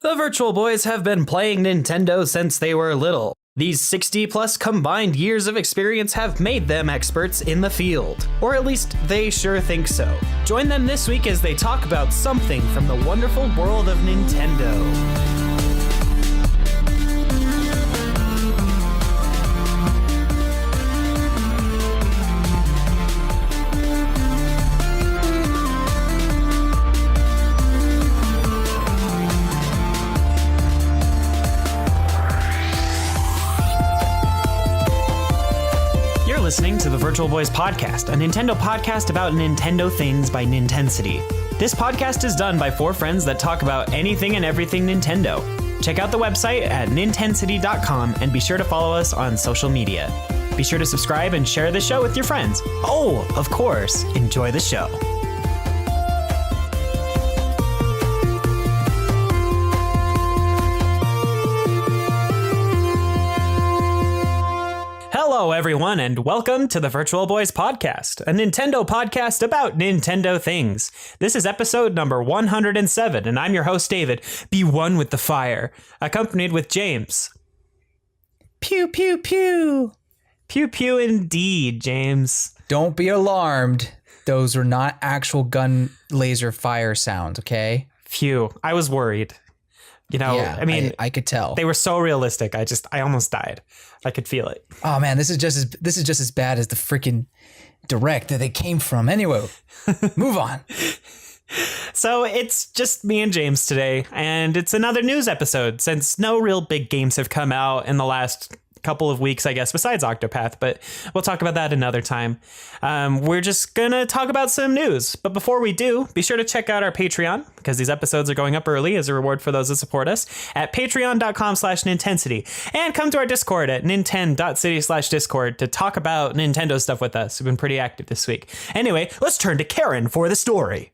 The Virtual Boys have been playing Nintendo since they were little. These 60-plus combined years of experience have made them experts in the field. Or at least, they sure think so. Join them this week as they talk about something from the wonderful world of Nintendo. Listening to the Virtual Boys podcast, a Nintendo podcast about Nintendo things by Nintensity. This podcast is done by four friends that talk about anything and everything Nintendo. Check out the website at nintensity.com and be sure to follow us on social media. Be sure to subscribe and share the show with your friends. Oh, of course, enjoy the show. Hello, everyone, and welcome to the Virtual Boys podcast, a Nintendo podcast about Nintendo things. This is episode number 107, and I'm your host, David. Be one with the fire, accompanied with James. Pew, pew, pew. Pew, pew, indeed, James. Don't be alarmed. Those are not actual gun laser fire sounds, okay? Phew, I was worried. You know, yeah, I mean, I could tell. They were so realistic. I almost died. I could feel it. Oh man, this is just as bad as the freaking direct that they came from. Anyway, move on. So it's just me and James today, and it's another news episode since no real big games have come out in the last couple of weeks, I guess, besides Octopath, but we'll talk about that another time. We're just gonna talk about some news, but before we do, be sure to check out our Patreon, because these episodes are going up early as a reward for those that support us at patreon.com/Nintensity, and come to our Discord at nintend.city/Discord to talk about Nintendo stuff with us. We've been pretty active this week. Anyway, let's turn to Karen for the story.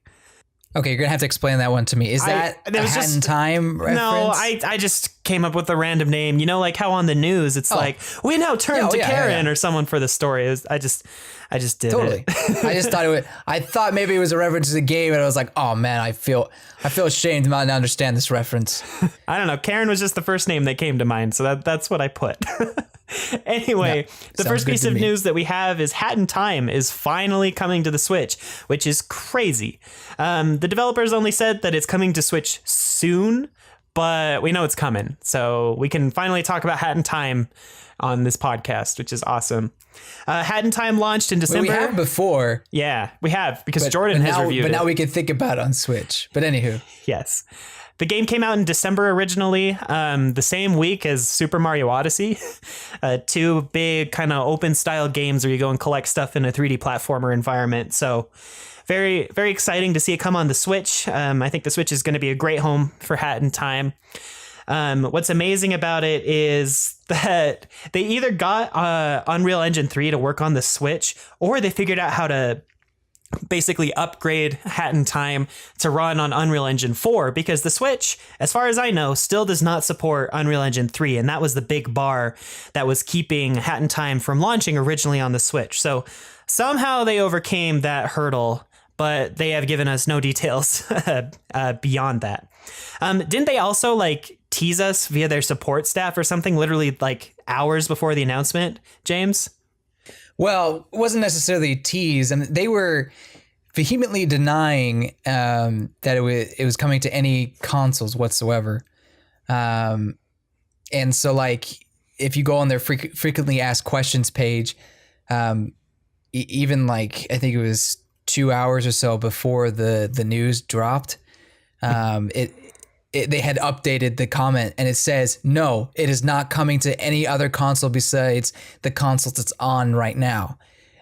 Okay, you're gonna have to explain that one to me. Is that a Hat in Time reference? No, I just came up with a random name. You know, like how on the news it's like, we now turn to Karen or someone for the story. I just did totally. it. I just thought I thought maybe it was a reference to the game, and I was like, oh man, I feel ashamed to not understand this reference. I don't know. Karen was just the first name that came to mind, so that's what I put. Anyway, the first piece of news that we have is Hat in Time is finally coming to the Switch, which is crazy. The developers only said that it's coming to Switch soon, but we know it's coming. So we can finally talk about Hat in Time on this podcast, which is awesome. Hat in Time launched in December. Well, we have before. Yeah, we have, because Jordan has reviewed it. But now we can think about it on Switch. But anywho. Yes. The game came out in December originally, the same week as Super Mario Odyssey. Two big kind of open style games where you go and collect stuff in a 3D platformer environment. So very, very exciting to see it come on the Switch. I think the Switch is going to be a great home for Hat in Time. What's amazing about it is that they either got Unreal Engine 3 to work on the Switch, or they figured out how to basically upgrade Hat in Time to run on Unreal Engine 4, because the Switch, as far as I know, still does not support Unreal Engine 3, and that was the big bar that was keeping Hat in Time from launching originally on the Switch. So somehow they overcame that hurdle, but they have given us no details beyond that. Didn't they also tease us via their support staff or something literally hours before the announcement, James? Well, it wasn't necessarily a tease, and they were vehemently denying that it was coming to any consoles whatsoever. And so, if you go on their frequently asked questions page, even I think it was 2 hours or so before the news dropped, they had updated the comment, and it says, no, it is not coming to any other console besides the consoles it's on right now.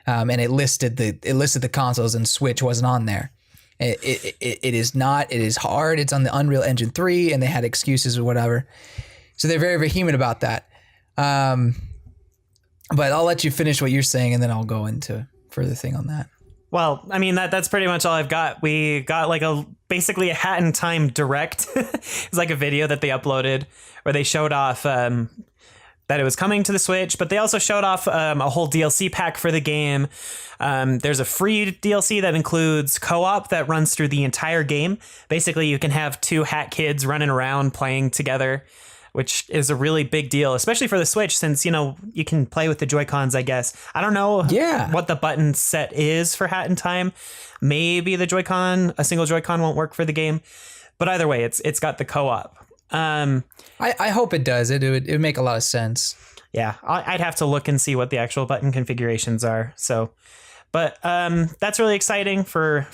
And it listed the consoles, and Switch wasn't on there. It is not. It is hard. It's on the Unreal Engine 3, and they had excuses or whatever. So they're very vehement about that. But I'll let you finish what you're saying, and then I'll go into further thing on that. Well, I mean, that's pretty much all I've got. We got basically a Hat in Time direct. It's like a video that they uploaded where they showed off that it was coming to the Switch, but they also showed off a whole DLC pack for the game. There's a free DLC that includes co-op that runs through the entire game. Basically, you can have two hat kids running around playing together, which is a really big deal, especially for the Switch, since, you know, you can play with the Joy-Cons, I guess. I don't know what the button set is for Hat in Time. Maybe a single Joy-Con won't work for the game. But either way, it's got the co-op. I hope it does. It would make a lot of sense. Yeah, I'd have to look and see what the actual button configurations are. So, but that's really exciting for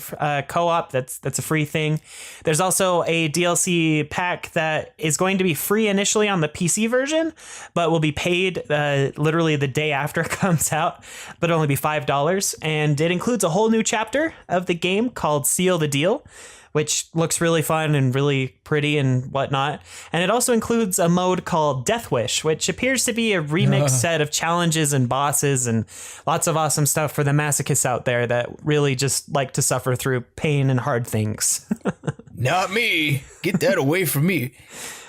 co-op. That's a free thing. There's also a DLC pack that is going to be free initially on the PC version, but will be paid literally the day after it comes out, but only be $5. And it includes a whole new chapter of the game called Seal the Deal, which looks really fun and really pretty and whatnot. And it also includes a mode called Death Wish, which appears to be a remixed set of challenges and bosses and lots of awesome stuff for the masochists out there that really just like to suffer through pain and hard things. Not me. Get that away from me.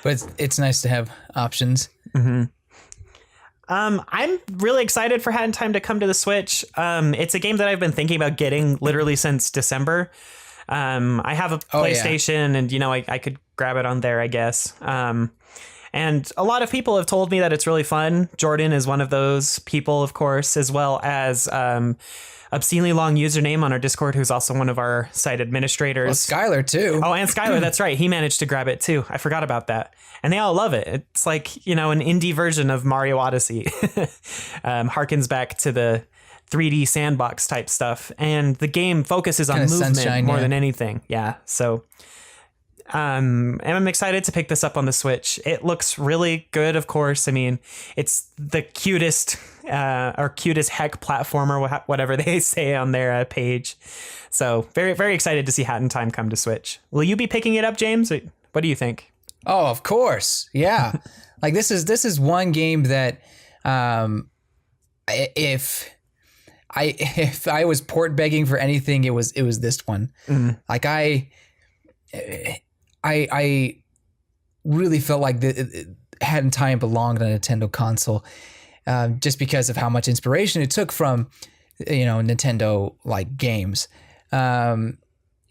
But it's nice to have options. Mm-hmm. I'm really excited for Hat in Time to come to the Switch. It's a game that I've been thinking about getting literally since December. I have a PlayStation and, you know, I could grab it on there, I guess. And a lot of people have told me that it's really fun. Jordan is one of those people, of course, as well as obscenely long username on our Discord, who's also one of our site administrators. Well, Skylar, too. Oh, and Skylar, that's right. He managed to grab it, too. I forgot about that. And they all love it. It's like, you know, an indie version of Mario Odyssey. Harkens back to the 3D sandbox type stuff, and the game focuses on movement more than anything. Yeah, so and I'm excited to pick this up on the Switch. It looks really good, of course. I mean, it's the cutest or cutest heck platformer, whatever they say on their page. So very, very excited to see Hat in Time come to Switch. Will you be picking it up, James? What do you think? Oh, of course. Yeah. Like this is one game that if I was port begging for anything, it was this one. Mm-hmm. Like I really felt like Hat in Time belonged on a Nintendo console, just because of how much inspiration it took from, you know, Nintendo like games. And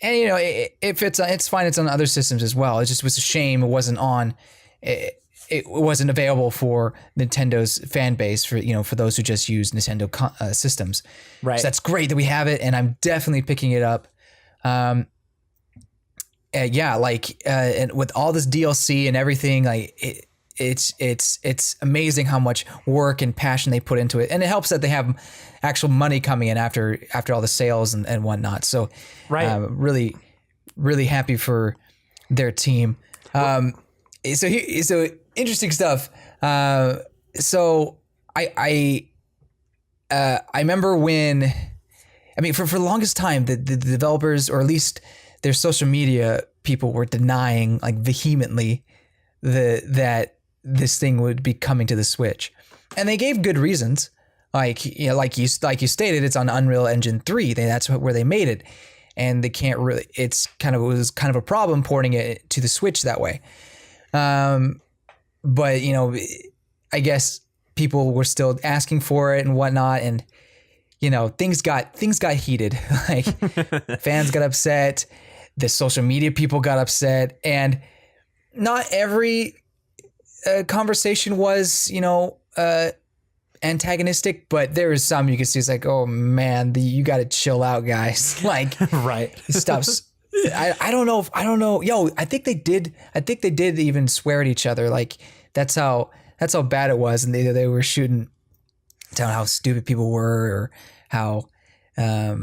you know, it's fine. It's on other systems as well. It just was a shame it wasn't on. It wasn't available for Nintendo's fan base, for, you know, for those who just use Nintendo systems. Right. So that's great that we have it, and I'm definitely picking it up. And with all this DLC and everything, like it's amazing how much work and passion they put into it, and it helps that they have actual money coming in after all the sales and whatnot. So, really, really happy for their team. So interesting stuff. So I remember when, I mean, for the longest time, the developers, or at least their social media people, were denying like vehemently that this thing would be coming to the Switch, and they gave good reasons. Like, you know, like you stated, it's on Unreal Engine 3. That's where they made it, and they can't really. It was kind of a problem porting it to the Switch that way. But, you know, I guess people were still asking for it and whatnot, and, you know, things got heated. Like, fans got upset, the social media people got upset, and not every conversation was, you know, antagonistic, but there was some you could see. It's like, oh man, you got to chill out, guys. Like, right, stop. I don't know. Yo, I think they did even swear at each other. Like, that's how bad it was, and they were shooting down how stupid people were, or how I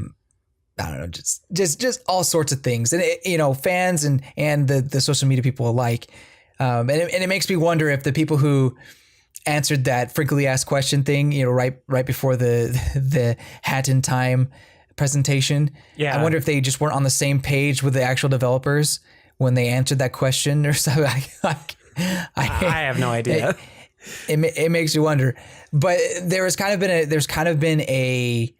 don't know, just all sorts of things. And you know, fans and the social media people alike. And it makes me wonder if the people who answered that frequently asked question thing, you know, right before the Hat in Time presentation. Yeah. I wonder if they just weren't on the same page with the actual developers when they answered that question or something. I have no idea. It makes you wonder. But there's kind of been a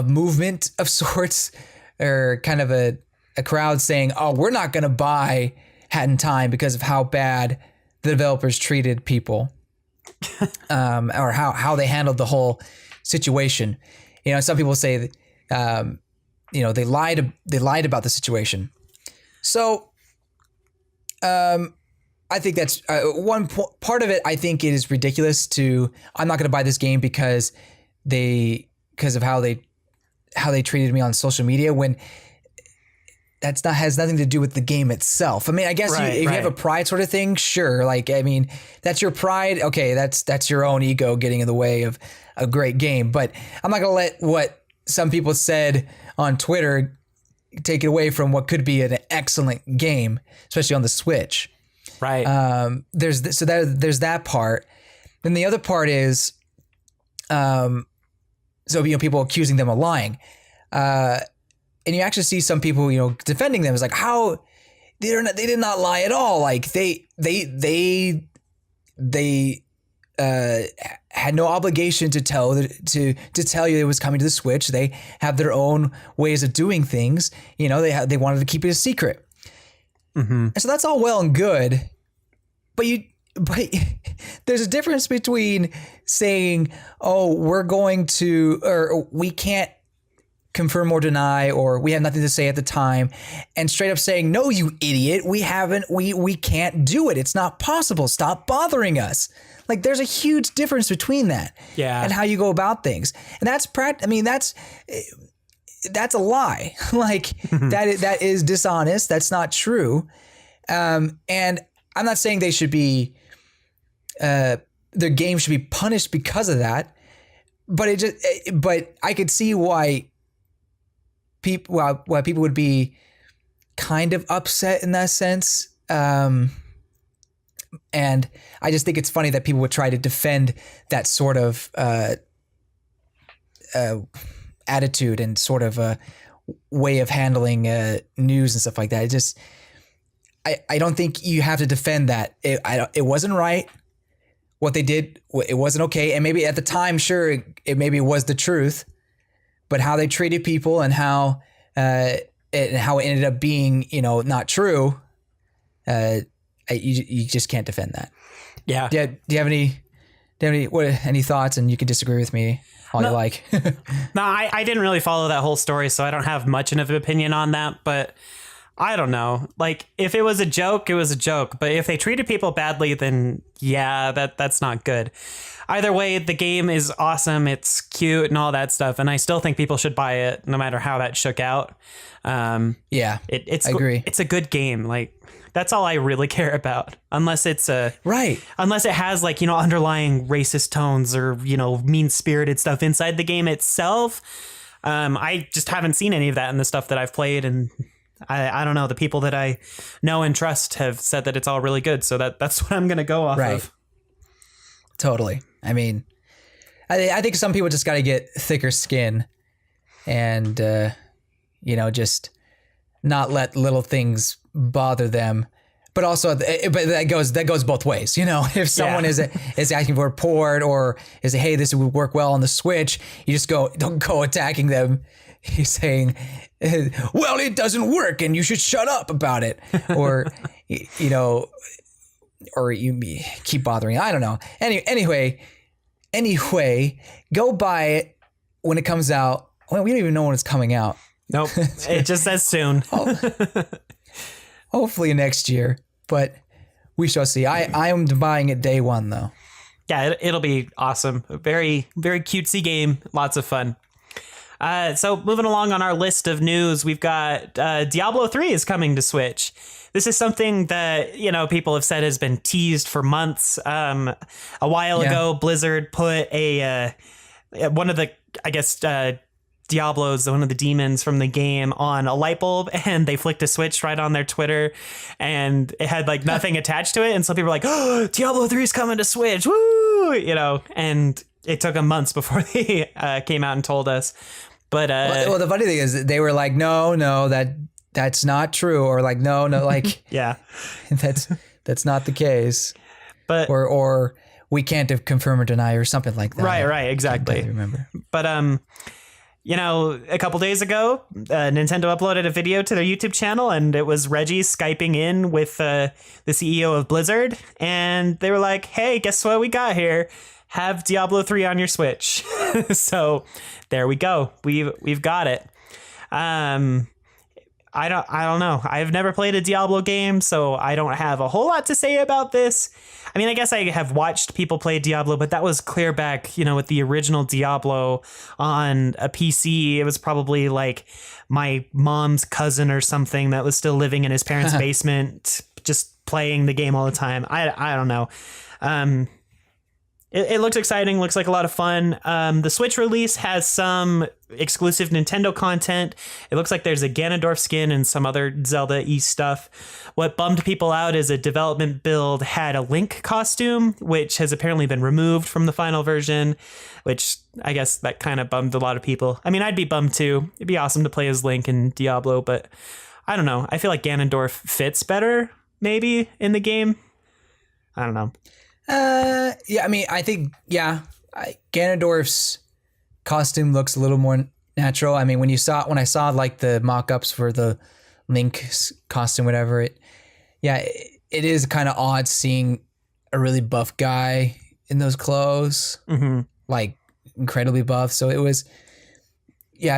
movement of sorts, or kind of a crowd saying, "Oh, we're not going to buy Hat in Time because of how bad the developers treated people, or how they handled the whole situation. You know, some people say, you know, they lied about the situation. So, I think that's part of it. I think it is ridiculous I'm not going to buy this game because of how they treated me on social media, when has nothing to do with the game itself. I mean, I guess if you have a pride sort of thing, sure. Like, I mean, that's your pride. Okay, that's your own ego getting in the way of a great game. But I'm not going to let what some people said on Twitter take it away from what could be an excellent game, especially on the Switch. Right. There's that part. Then the other part is, so, you know, people accusing them of lying. And you actually see some people, you know, defending them. It's like, how they did not lie at all. Like they had no obligation to tell you it was coming to the Switch. They have their own ways of doing things. You know, they wanted to keep it a secret. Mm-hmm. And so that's all well and good, but there's a difference between saying, "Oh, we can't confirm or deny," or "we have nothing to say at the time," and straight up saying, "No, you idiot, we can't do it. It's not possible. Stop bothering us." Like, there's a huge difference between that, and how you go about things, and that's that's a lie. Like, that is dishonest. That's not true. And I'm not saying they should be, their game should be punished because of that, but but I could see why people would be kind of upset in that sense. And I just think it's funny that people would try to defend that sort of attitude and sort of a way of handling news and stuff like that. It just, I don't think you have to defend that. It wasn't right. What they did, it wasn't okay. And maybe at the time, sure, it maybe was the truth, but how they treated people and how it ended up being, you know, not true. You just can't defend that. Yeah. Do you have any thoughts? And you can disagree with me all you like. No, I didn't really follow that whole story, so I don't have much of an opinion on that. But I don't know. Like, if it was a joke, it was a joke. But if they treated people badly, then yeah, that's not good. Either way, the game is awesome. It's cute and all that stuff, and I still think people should buy it, no matter how that shook out. I agree. It's a good game. Like, that's all I really care about, unless it's unless it has, like, you know, underlying racist tones or, you know, mean-spirited stuff inside the game itself. I just haven't seen any of that in the stuff that I've played, and I don't know. The people that I know and trust have said that it's all really good, so that's what I'm gonna go off of. Totally. I mean, I think some people just got to get thicker skin, and you know, just not let little things bother them. But also, but that goes both ways. You know, if someone is asking for a port, or is hey, this would work well on the Switch, you just don't go attacking them. He's saying, well, it doesn't work and you should shut up about it. Or, you know, or you keep bothering. I don't know. Anyway, go buy it when it comes out. Well, we don't even know when it's coming out. Nope. It just says soon. Hopefully next year, but we shall see. I am buying it day one, though. Yeah, it'll be awesome. A very, very cutesy game. Lots of fun. So moving along on our list of news, we've got Diablo 3 is coming to Switch. This is something that, you know, people have said has been teased for months. A while ago, Blizzard put one of the, I guess, Diablos, one of the demons from the game, on a light bulb, and they flicked a switch right on their Twitter, and it had like nothing attached to it. And so people were like, oh, Diablo 3 is coming to Switch. Woo! You know, and it took them months before they came out and told us. But well, the funny thing is they were like, no, that's not true. Or like, no, like, yeah, that's not the case. But, or we can't confirm or deny or something like that. Right. Exactly. I remember. But, a couple days ago, Nintendo uploaded a video to their YouTube channel, and it was Reggie Skyping in with the CEO of Blizzard, and they were like, "Hey, guess what we got here? Have Diablo 3 on your Switch." So there we go. We've got it. I don't know. I've never played a Diablo game, so I don't have a whole lot to say about this. I mean, I guess I have watched people play Diablo, but that was clear back, with the original Diablo on a PC. It was probably like my mom's cousin or something that was still living in his parents' basement, just playing the game all the time. I don't know. It looks exciting, looks like a lot of fun. The Switch release has some exclusive Nintendo content. It looks like there's a Ganondorf skin and some other Zelda-y stuff. What bummed people out is a development build had a Link costume, which has apparently been removed from the final version, which I guess that kind of bummed a lot of people. I mean, I'd be bummed too. It'd be awesome to play as Link in Diablo, but I don't know. I feel like Ganondorf fits better, maybe, in the game. I don't know. Yeah, I mean, I think, Ganondorf's costume looks a little more natural. I mean, when I saw like the mock-ups for the Link's costume, whatever, it is kind of odd seeing a really buff guy in those clothes, like incredibly buff. So it was,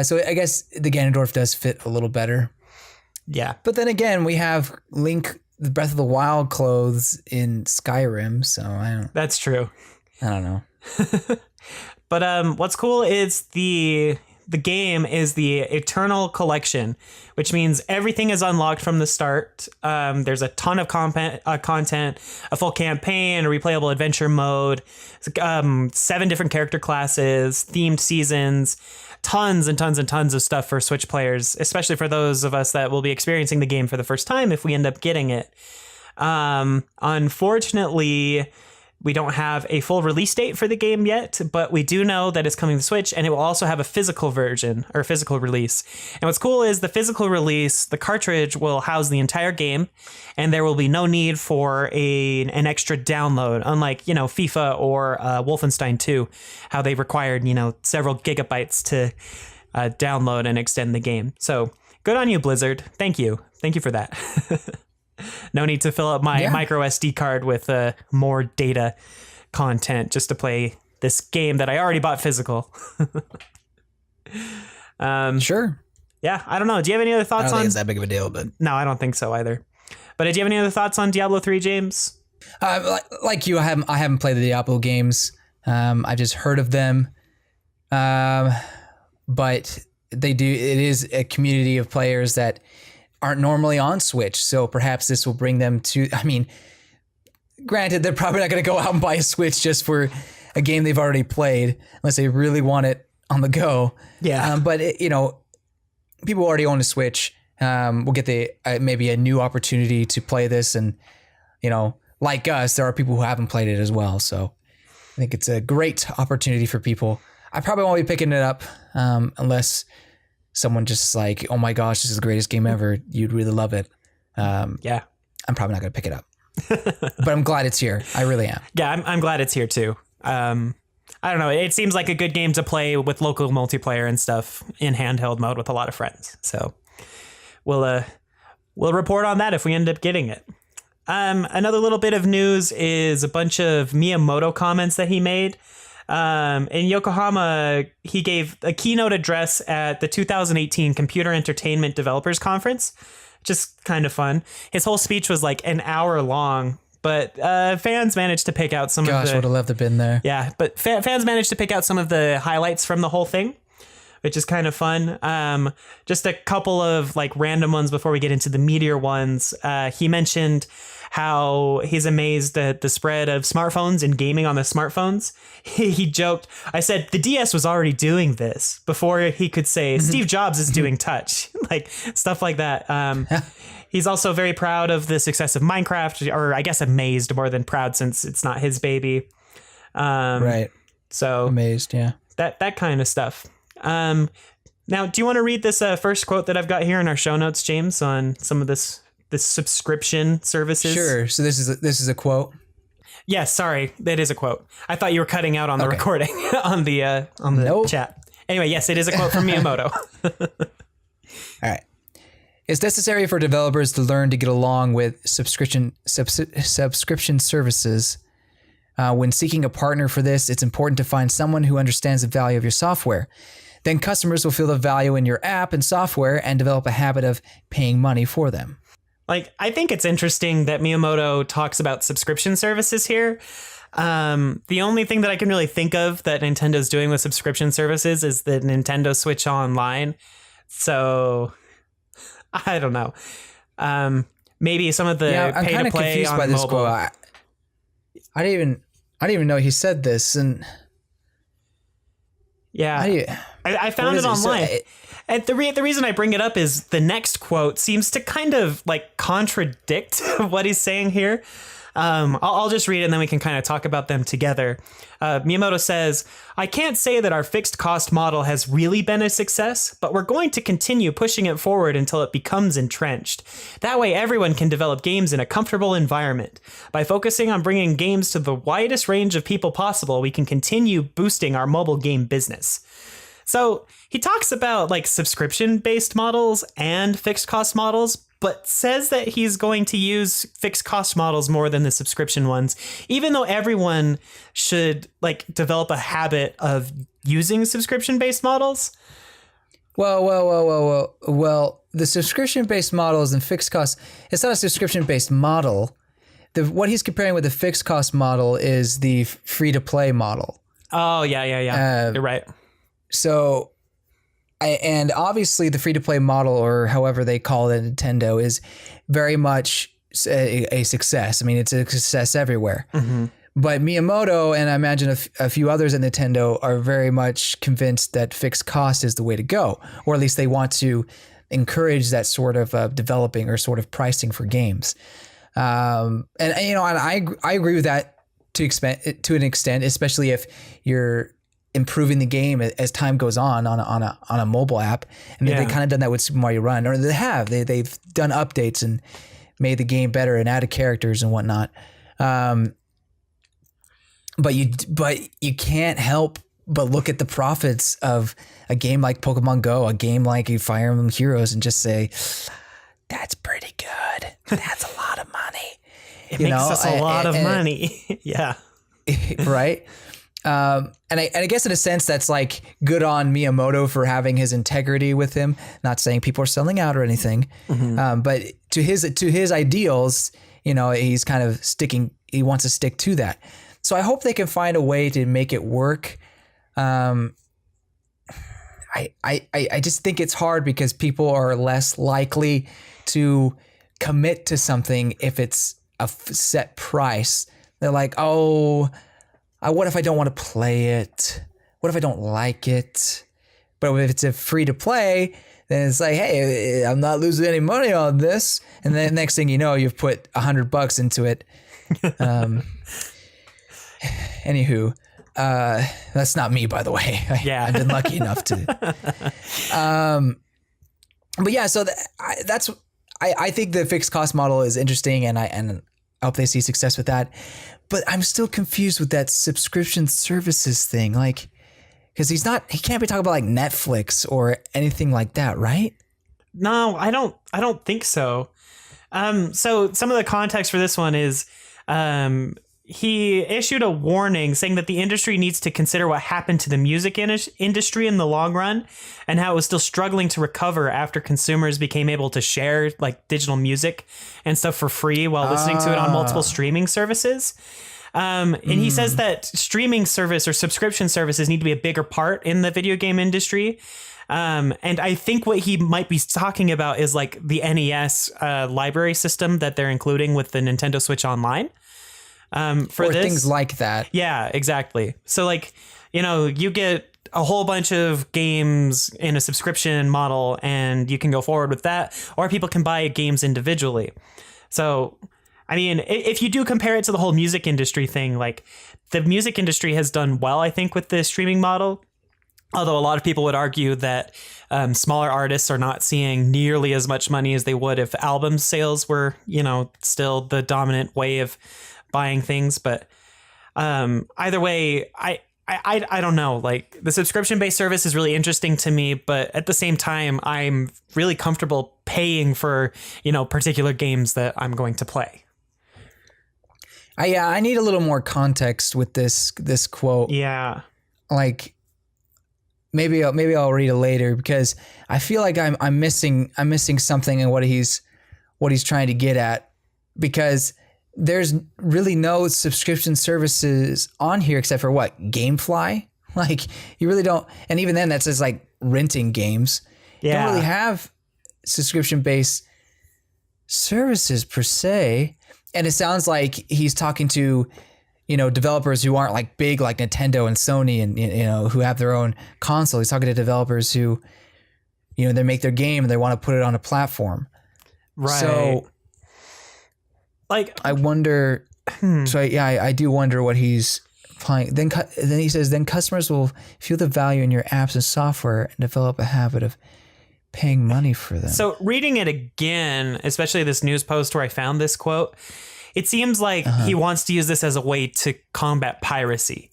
so I guess the Ganondorf does fit a little better. Yeah. But then again, we have Link, the Breath of the Wild clothes in Skyrim, so That's true. I don't know. But what's cool is the game is the Eternal Collection, which means everything is unlocked from the start. There's a ton of content, a full campaign, a replayable adventure mode, 7 different character classes, themed seasons, tons and tons and tons of stuff for Switch players, especially for those of us that will be experiencing the game for the first time if we end up getting it. Unfortunately, we don't have a full release date for the game yet, but we do know that it's coming to Switch, and it will also have a physical version or physical release. And what's cool is the physical release, the cartridge will house the entire game, and there will be no need for an extra download, unlike, FIFA or Wolfenstein 2, how they required, several gigabytes to download and extend the game. So good on you, Blizzard. Thank you. Thank you for that. No need to fill up my micro SD card with more data content just to play this game that I already bought physical. Sure. Yeah, I don't know. Do you have any other thoughts I don't think it's that big of a deal, but no, I don't think so either. But do you have any other thoughts on Diablo 3, James? Like you, I haven't played the Diablo games. I've just heard of them. But they do. It is a community of players that aren't normally on Switch, so perhaps this will bring them to. I mean, granted, they're probably not going to go out and buy a Switch just for a game they've already played, unless they really want it on the go. Yeah. But people already own a Switch. Will get maybe a new opportunity to play this, and like us, there are people who haven't played it as well. So I think it's a great opportunity for people. I probably won't be picking it up unless someone just like, oh my gosh, this is the greatest game ever. You'd really love it. I'm probably not going to pick it up, but I'm glad it's here. I really am. Yeah, I'm glad it's here too. I don't know. It seems like a good game to play with local multiplayer and stuff in handheld mode with a lot of friends. So we'll report on that if we end up getting it. Another little bit of news is a bunch of Miyamoto comments that he made. In Yokohama, he gave a keynote address at the 2018 Computer Entertainment Developers Conference, just kind of fun. His whole speech was like an hour long, but fans managed to pick out some of the... Gosh, would have loved to have been there. Yeah, but fans managed to pick out some of the highlights from the whole thing, which is kind of fun. Just a couple of like random ones before we get into the meteor ones. He mentioned how he's amazed at the spread of smartphones and gaming on the smartphones. He joked, I said, the DS was already doing this before he could say Steve Jobs is doing touch, like stuff like that. He's also very proud of the success of Minecraft, or I guess amazed more than proud since it's not his baby. Right. So amazed. Yeah. That kind of stuff. Now, do you want to read this first quote that I've got here in our show notes, James, on some of this subscription services? Sure. So this is a quote. Yes, sorry, that is a quote. I thought you were cutting out on the recording on the Nope. chat. Anyway, yes, it is a quote from Miyamoto. All right. It's necessary for developers to learn to get along with subscription services. When seeking a partner for this, it's important to find someone who understands the value of your software. Then customers will feel the value in your app and software and develop a habit of paying money for them. Like, I think it's interesting that Miyamoto talks about subscription services here. The only thing that I can really think of that Nintendo's doing with subscription services is the Nintendo Switch Online. So I don't know. Maybe some of the I'm pay kind to of play confused on by this mobile. quote. I didn't even know he said this, and Yeah, I found it online. And the reason I bring it up is the next quote seems to kind of like contradict what he's saying here. I'll just read it and then we can kind of talk about them together. Miyamoto says, "I can't say that our fixed cost model has really been a success, but we're going to continue pushing it forward until it becomes entrenched. That way everyone can develop games in a comfortable environment. By focusing on bringing games to the widest range of people possible, we can continue boosting our mobile game business." So he talks about like subscription-based models and fixed cost models, but says that he's going to use fixed cost models more than the subscription ones, even though everyone should like develop a habit of using subscription-based models. Well, the subscription-based models and fixed costs, it's not a subscription-based model. What he's comparing with the fixed cost model is the free-to-play model. Oh, yeah. You're right. So, and obviously the free-to-play model, or however they call it at Nintendo, is very much a success. I mean, it's a success everywhere. Mm-hmm. But Miyamoto, and I imagine a few others at Nintendo, are very much convinced that fixed cost is the way to go, or at least they want to encourage that sort of developing or sort of pricing for games. And I agree with that to an extent, especially if you're improving the game as time goes on a mobile app. And they've kind of done that with Super Mario Run, or they've done updates and made the game better and added characters and whatnot. But you can't help but look at the profits of a game like Pokemon Go, a game like Fire Emblem Heroes, and just say, that's pretty good. That's a lot of money. It makes us a lot of money. Yeah. Right. And I guess in a sense that's like good on Miyamoto for having his integrity with him. Not saying people are selling out or anything, but to his ideals, he's kind of he wants to stick to that. So I hope they can find a way to make it work. I just think it's hard because people are less likely to commit to something if it's a set price. They're like, what if I don't want to play it? What if I don't like it? But if it's a free to play, then it's like, hey, I'm not losing any money on this. And then next thing you know, you've put $100 into it. Anywho, that's not me, by the way. I've been lucky enough to. But yeah, so I think the fixed cost model is interesting, and I hope they see success with that. But I'm still confused with that subscription services thing, like, because he can't be talking about like Netflix or anything like that, right? No, I don't think so. So some of the context for this one is, he issued a warning saying that the industry needs to consider what happened to the music industry in the long run and how it was still struggling to recover after consumers became able to share like digital music and stuff for free while listening to it on multiple streaming services. And he says that streaming service or subscription services need to be a bigger part in the video game industry. And I think what he might be talking about is like the NES library system that they're including with the Nintendo Switch Online. For or this, things like that. Yeah, exactly. So like, you get a whole bunch of games in a subscription model and you can go forward with that, or people can buy games individually. So, I mean, if you do compare it to the whole music industry thing, like the music industry has done well, I think, with the streaming model. Although a lot of people would argue that smaller artists are not seeing nearly as much money as they would if album sales were, still the dominant way of buying things. But either way, I I don't know. Like, the subscription-based service is really interesting to me, but at the same time, I'm really comfortable paying for, particular games that I'm going to play. I need a little more context with this quote. Yeah. Like, maybe I'll read it later, because I feel like I'm missing something in what he's trying to get at, because there's really no subscription services on here except for what? GameFly? Like, you really don't, and even then that says like renting games. Yeah. You don't really have subscription-based services per se. And it sounds like he's talking to, developers who aren't like big like Nintendo and Sony and, who have their own console. He's talking to developers who, they make their game and they want to put it on a platform. Right. So, like, I wonder. So I do wonder what he's applying. Then he says, then customers will feel the value in your apps and software and develop a habit of paying money for them. So reading it again, especially this news post where I found this quote, it seems like he wants to use this as a way to combat piracy.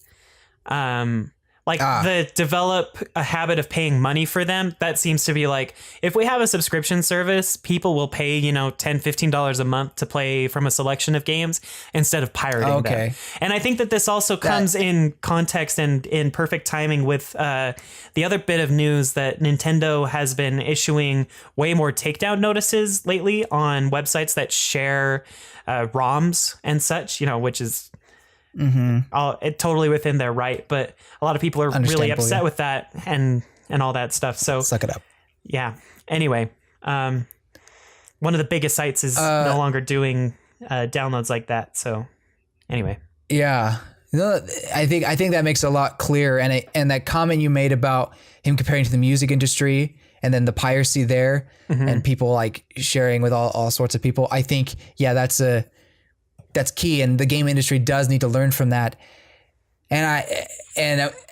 The develop a habit of paying money for them. That seems to be like, if we have a subscription service, people will pay, $10, $15 a month to play from a selection of games instead of pirating them. And I think that this also comes in context and in perfect timing with the other bit of news that Nintendo has been issuing way more takedown notices lately on websites that share ROMs and such, which is totally within their right, but a lot of people are really upset with that and all that stuff. So suck it up. Yeah. Anyway, one of the biggest sites is no longer doing downloads like that. So anyway. Yeah. I think that makes it a lot clearer. And that comment you made about him comparing to the music industry and then the piracy there and people like sharing with all sorts of people. I think, that's key, and the game industry does need to learn from that. And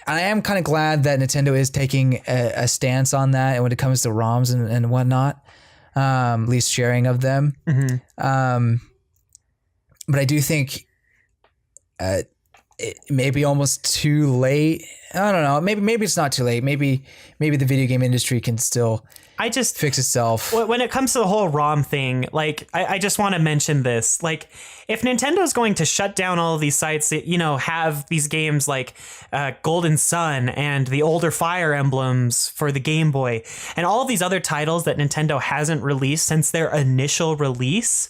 I am kind of glad that Nintendo is taking a stance on that, and when it comes to ROMs and whatnot, at least sharing of them. But I do think it may be almost too late. I don't know. Maybe it's not too late. Maybe the video game industry can still fix itself. When it comes to the whole ROM thing, like, I just want to mention this. Like, if Nintendo's going to shut down all of these sites that, have these games like Golden Sun and the older Fire Emblems for the Game Boy and all of these other titles that Nintendo hasn't released since their initial release,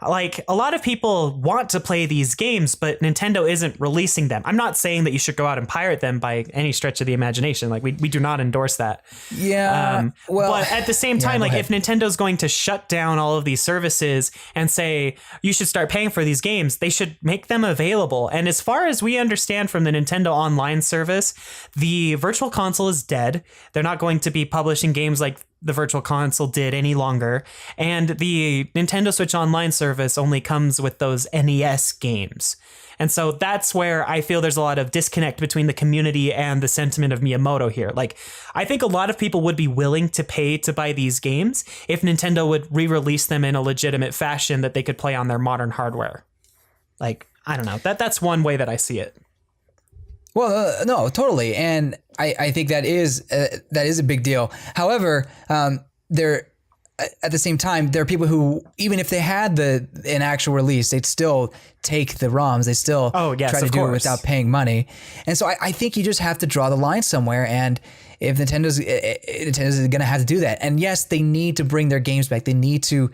like, a lot of people want to play these games, but Nintendo isn't releasing them. I'm not saying that you should go out and pirate them by any stretch of the imagination. Like, we do not endorse that. Yeah. But at the same time, if Nintendo's going to shut down all of these services and say, you should start paying for these games, they should make them available. And as far as we understand from the Nintendo Online service, the Virtual Console is dead. They're not going to be publishing games like the Virtual Console did any longer, and the Nintendo Switch Online service only comes with those NES games. And so that's where I feel there's a lot of disconnect between the community and the sentiment of Miyamoto here. Like, I think a lot of people would be willing to pay to buy these games if Nintendo would re-release them in a legitimate fashion that they could play on their modern hardware. Like, I don't know. That's one way that I see it. Well, no, totally. And I think that is a big deal. However, there at the same time, there are people who, even if they had an actual release, they'd still take the ROMs. They still try to do it without paying money. And so I think you just have to draw the line somewhere. And if Nintendo's going to have to do that. And yes, they need to bring their games back. They need to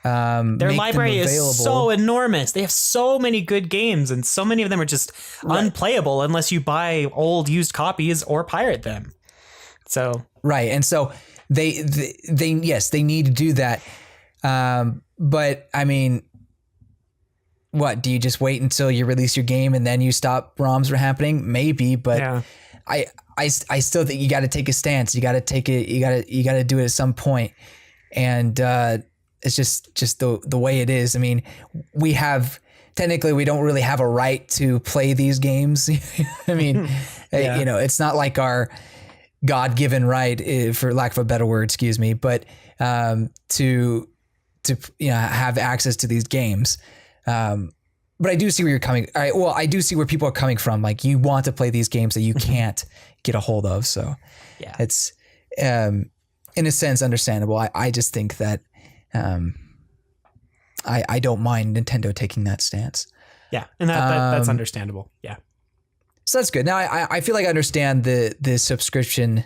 their library is so enormous. They have so many good games, and so many of them are just unplayable unless you buy old used copies or pirate them. So right, and so they need to do that. But I mean, what, do you just wait until you release your game and then you stop ROMs from happening? Maybe, but I still think you got to take a stance. You got to take it. You got to do it at some point, and it's just the way it is. I mean, technically we don't really have a right to play these games. I mean, it's not like our God-given right, for lack of a better word, excuse me, but to have access to these games. but I do see where you're coming. All right, well, I do see where people are coming from. Like, you want to play these games that you can't get a hold of. So Yeah. it's in a sense understandable. I just think that I don't mind Nintendo taking that stance. Yeah. And that's understandable. Yeah. So that's good. Now I feel like I understand the subscription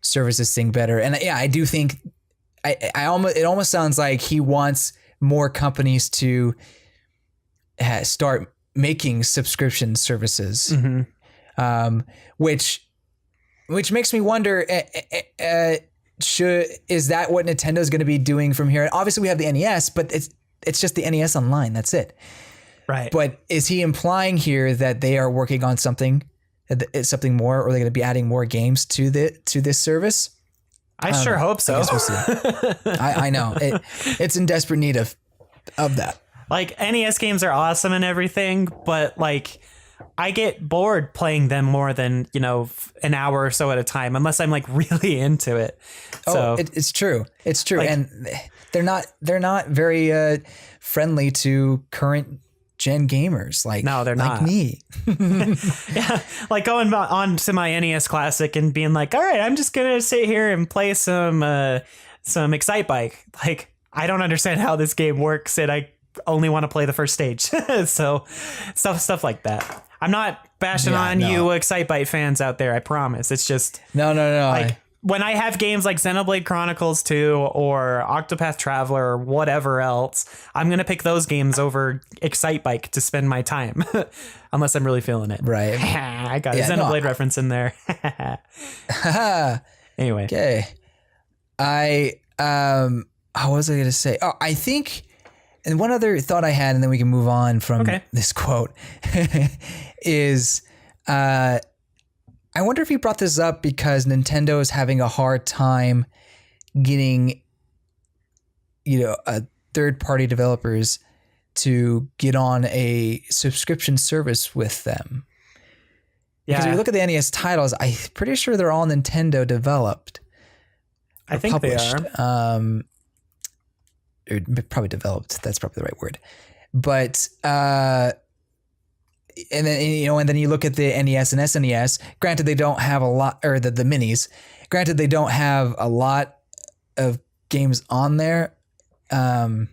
services thing better. And yeah, I do think it almost sounds like he wants more companies to start making subscription services, which makes me wonder, is that what Nintendo's going to be doing from here? Obviously we have the NES, but it's just the NES Online. That's it. Right. But is he implying here that they are working on something more, or are they going to be adding more games to this service? I sure hope so. I guess we'll see. I know it's in desperate need of that. Like, NES games are awesome and everything, but like, I get bored playing them more than, an hour or so at a time, unless I'm like really into it. So it's true. It's true. Like, and they're not very friendly to current gen gamers. Like, no, they're not. Like me. Yeah. Like going on to my NES Classic and being like, all right, I'm just going to sit here and play some Excite Bike. Like, I don't understand how this game works, and I only want to play the first stage. So stuff like that. I'm not bashing on you Excite Bite fans out there. I promise. It's just no. Like, when I have games like Xenoblade Chronicles 2 or Octopath Traveler or whatever else, I'm going to pick those games over Excite Bike to spend my time. Unless I'm really feeling it. Right. I got a Xenoblade reference in there. Anyway. Okay. What was I going to say? Oh, I think, and one other thought I had, and then we can move on from this quote, is I wonder if he brought this up because Nintendo is having a hard time getting, third-party developers to get on a subscription service with them. Yeah. Because if you look at the NES titles, I'm pretty sure they're all Nintendo developed. I think published. They are. Or probably developed. That's probably the right word. But and then you look at the NES and SNES. Granted, they don't have a lot, or the minis. Granted, they don't have a lot of games on there. And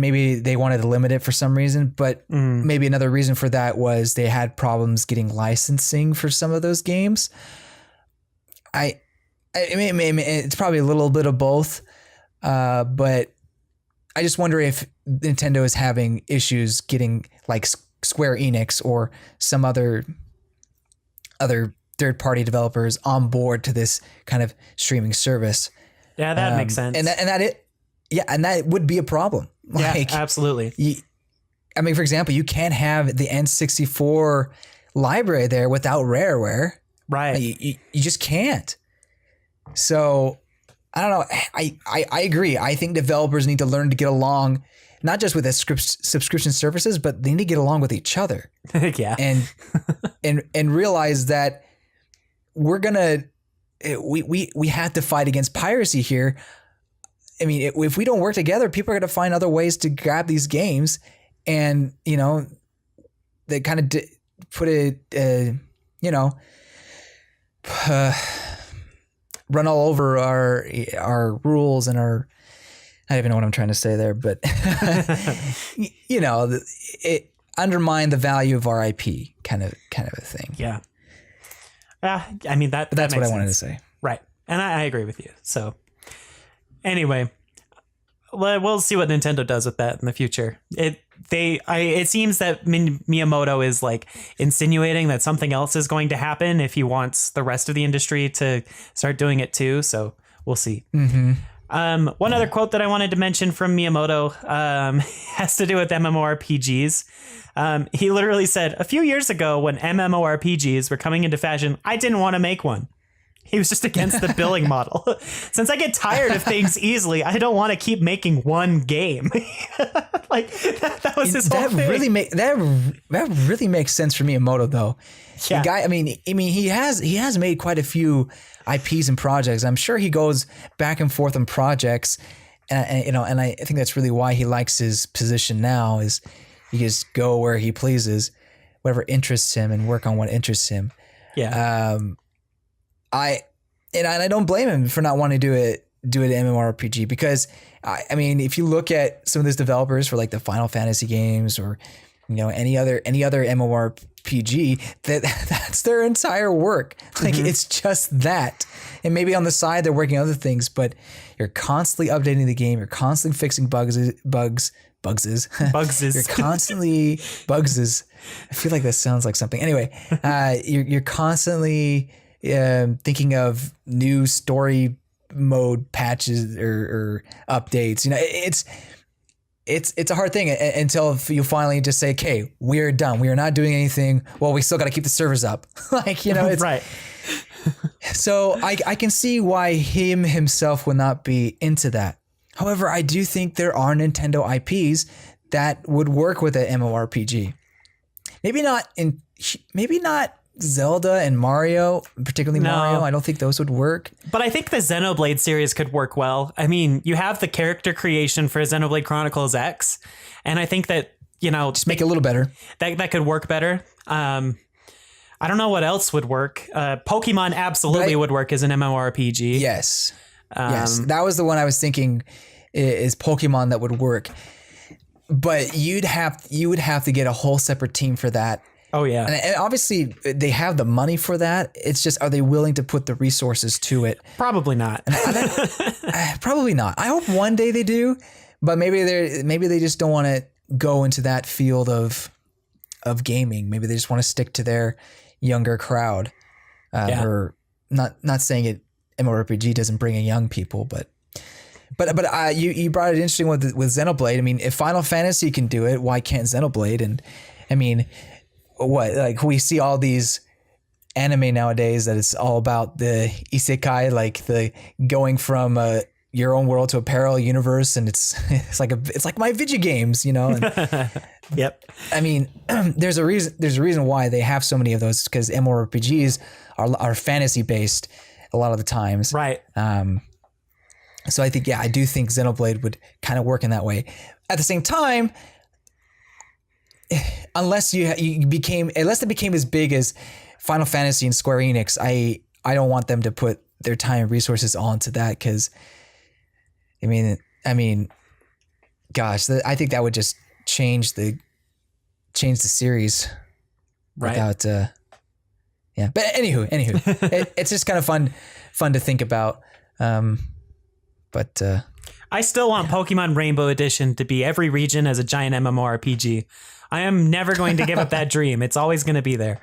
maybe they wanted to limit it for some reason, but maybe another reason for that was they had problems getting licensing for some of those games. I mean, it's probably a little bit of both, but I just wonder if Nintendo is having issues getting like Square Enix or some other third-party developers on board to this kind of streaming service. Yeah, that makes sense. And that would be a problem. Like, yeah, absolutely. For example, you can't have the N64 library there without Rareware. Right. You just can't. So I don't know. I agree. I think developers need to learn to get along, not just with the subscription services, but they need to get along with each other. Yeah. And realize that we have to fight against piracy here. I mean, if we don't work together, people are going to find other ways to grab these games, and they kind of put it, run all over our rules and our. I don't even know what I'm trying to say there, but it undermine the value of our IP, kind of a thing. Yeah. I mean that's what I wanted to say. Right, and I agree with you. So. Anyway, we'll see what Nintendo does with that in the future. It seems that Miyamoto is like insinuating that something else is going to happen if he wants the rest of the industry to start doing it too. So we'll see. Mm-hmm. One other quote that I wanted to mention from Miyamoto has to do with MMORPGs. He literally said, "A few years ago when MMORPGs were coming into fashion, I didn't want to make one. He was just against the billing model. Since I get tired of things easily, I don't want to keep making one game." Like that was his whole thing. That really makes sense for Miyamoto, though. Yeah. The guy, I mean, he has made quite a few IPs and projects. I'm sure he goes back and forth on projects, and I think that's really why he likes his position now is he just go where he pleases, whatever interests him and work on what interests him. Yeah. I don't blame him for not wanting to do an MMORPG because I mean, if you look at some of those developers for like the Final Fantasy games or, any other MMORPG, that's their entire work. Like it's just that. And maybe on the side they're working on other things, but you're constantly updating the game. You're constantly fixing bugs. You're constantly bugs. I feel like that sounds like something. Anyway, you're constantly thinking of new story mode patches or updates. It's a hard thing until you finally just say, okay, we're done. We are not doing anything. Well, we still got to keep the servers up. It's right. So I can see why himself would not be into that. However, I do think there are Nintendo IPs that would work with an MMORPG. Maybe not Zelda and Mario, particularly Mario. I don't think those would work. But I think the Xenoblade series could work well. I mean, you have the character creation for Xenoblade Chronicles X, and I think that, just make it a little better. That could work better. I don't know what else would work. Pokemon absolutely would work as an MMORPG. Yes. Yes. That was the one I was thinking is Pokemon that would work. But you would have to get a whole separate team for that. Oh yeah. And obviously they have the money for that. It's just, are they willing to put the resources to it? Probably not. Probably not. I hope one day they do, but maybe they just don't want to go into that field of gaming. Maybe they just want to stick to their younger crowd. Or not saying it MMORPG doesn't bring in young people, but you brought it interesting with Xenoblade. I mean, if Final Fantasy can do it, why can't Xenoblade? And I mean, like we see all these anime nowadays that it's all about the isekai, like the going from your own world to a parallel universe, and it's like my video games, And, yep. I mean, there's a reason why they have so many of those, because MMORPGs are fantasy based a lot of the times, right? So I think I do think Xenoblade would kind of work in that way. At the same time, unless it became as big as Final Fantasy and Square Enix, I don't want them to put their time and resources onto that, because I mean, gosh, I think that would just change the series, right? Without, yeah. But anywho, it's just kind of fun to think about. But I still want Pokemon Rainbow Edition to be every region as a giant MMORPG. I am never going to give up that dream. It's always going to be there.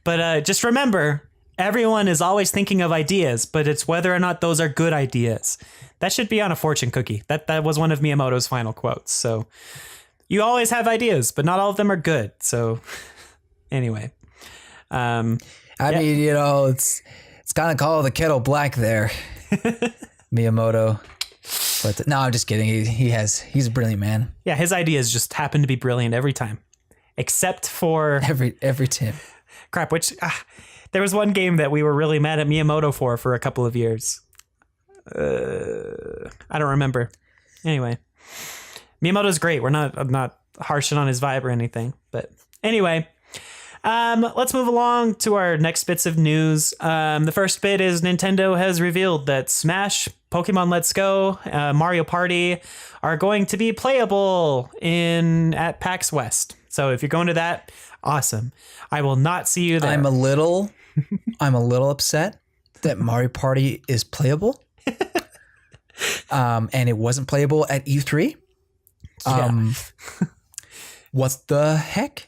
But just remember, everyone is always thinking of ideas, but it's whether or not those are good ideas. That should be on a fortune cookie. That was one of Miyamoto's final quotes. So you always have ideas, but not all of them are good. So anyway. I mean, it's kind of called the kettle black there. Miyamoto. But no, I'm just kidding. He's a brilliant man. Yeah, his ideas just happen to be brilliant every time. Except for every time. Crap, there was one game that we were really mad at Miyamoto for a couple of years. I don't remember. Anyway, Miyamoto's great. I'm not harshing on his vibe or anything. But anyway, let's move along to our next bits of news. The first bit is Nintendo has revealed that Smash, Pokemon Let's Go, Mario Party are going to be playable at PAX West. So if you're going to that, awesome. I will not see you there. I'm a little upset that Mario Party is playable. And it wasn't playable at E3. What the heck?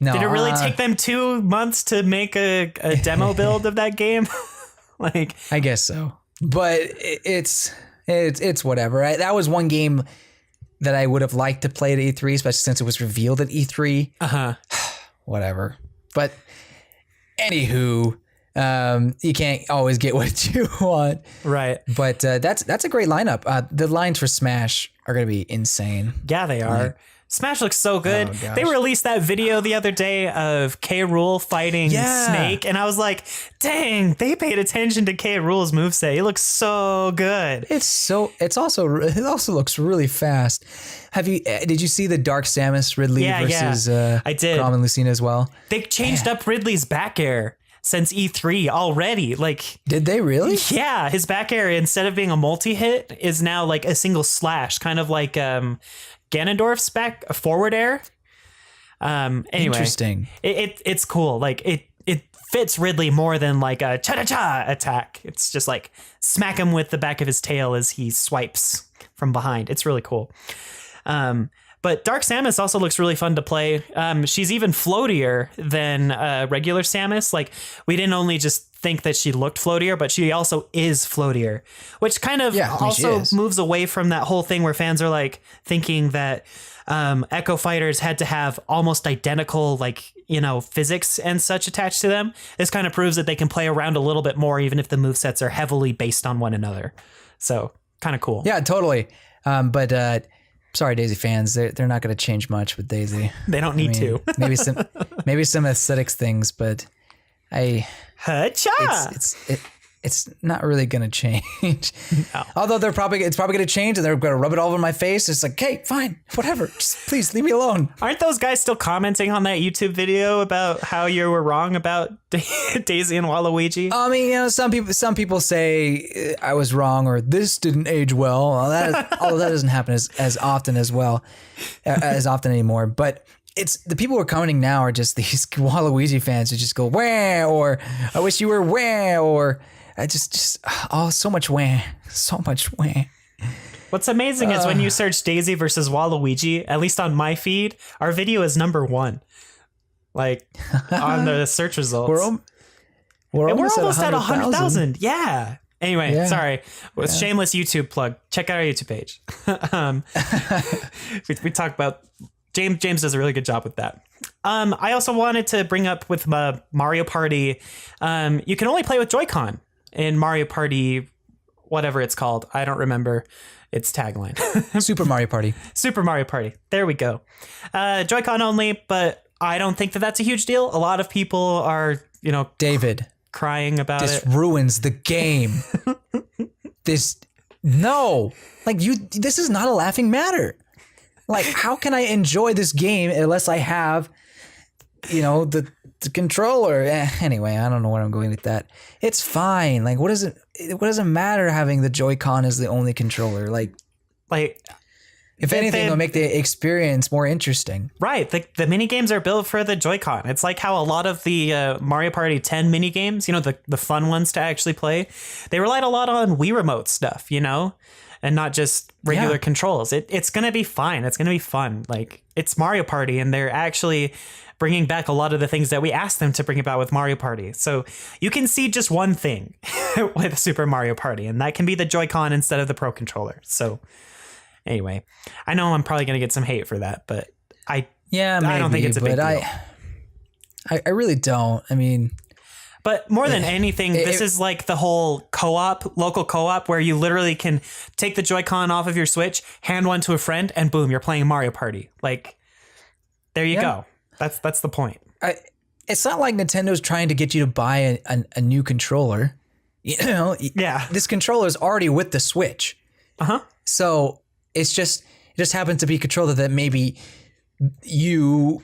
No, did it really take them 2 months to make a demo build of that game? I guess so, but it's whatever. That was one game that I would have liked to play at E3, especially since it was revealed at E3. Whatever. But anywho, you can't always get what you want, right? But that's a great lineup. The lines for Smash are going to be insane. Yeah, they are. Smash looks so good. Oh, gosh. They released that video the other day of K. Rool fighting Snake, and I was like, dang, they paid attention to K. Rool's moveset. It looks so good. It also looks really fast. Did you see the Dark Samus Ridley versus I did. Grom and Lucina as well? They changed up Ridley's back air since E3 already. Like, did they really? Yeah, his back air, instead of being a multi-hit, is now like a single slash, kind of like Ganondorf's back forward air. Anyway, interesting. It's cool. Like it fits Ridley more than like a cha-cha-cha attack. It's just like smack him with the back of his tail as he swipes from behind. It's really cool. But Dark Samus also looks really fun to play. She's even floatier than regular Samus. Like, we didn't only just think that she looked floatier, but she also is floatier, which kind of also moves away from that whole thing where fans are like thinking that Echo Fighters had to have almost identical, like, you know, physics and such attached to them. This kind of proves that they can play around a little bit more, even if the movesets are heavily based on one another. So kind of cool. Yeah, totally. But sorry, Daisy fans, they're not going to change much with Daisy. They don't need to. maybe some aesthetics things, but it's not really going to change. No. Although it's probably going to change, and they're going to rub it all over my face. It's like, hey, fine, whatever. Just please leave me alone. Aren't those guys still commenting on that YouTube video about how you were wrong about Daisy and Waluigi? I mean, you know, some people say I was wrong or this didn't age well. Although that doesn't happen as often anymore. But it's the people who are commenting now are just these Waluigi fans who just go wah, or I wish you were wah, or I just so much wah. What's amazing is when you search Daisy versus Waluigi, at least on my feed, our video is #1. Like on the search results. We're almost at 100,000. Yeah. Anyway, sorry. Shameless YouTube plug. Check out our YouTube page. We talk about James does a really good job with that. I also wanted to bring up with Mario Party. You can only play with Joy-Con in Mario Party, whatever it's called. I don't remember its tagline. Super Mario Party. Super Mario Party. There we go. Joy-Con only, but I don't think that that's a huge deal. A lot of people are, you know, David, crying about this it. ruins the game. This is not a laughing matter. Like, how can I enjoy this game unless I have, you know, the controller? Anyway, I don't know where I'm going with that. It's fine. Like, what does it matter having the Joy-Con as the only controller? Like if anything, it'll make the experience more interesting. Right. The mini games are built for the Joy-Con. It's like how a lot of the Mario Party 10 mini games, you know, the fun ones to actually play, they relied a lot on Wii Remote stuff, you know? And not just regular controls. It's going to be fine. It's going to be fun. Like, it's Mario Party, and they're actually bringing back a lot of the things that we asked them to bring about with Mario Party. So you can see just one thing with Super Mario Party, and that can be the Joy-Con instead of the Pro Controller. So anyway, I know I'm probably going to get some hate for that, but I don't think it's a big deal. I really don't. I mean... But more than anything, this is like the whole local co-op, where you literally can take the Joy-Con off of your Switch, hand one to a friend, and boom, you're playing Mario Party. Like, there you go. That's the point. It's not like Nintendo's trying to get you to buy a new controller. You know, this controller is already with the Switch. So it just happens to be a controller that maybe you,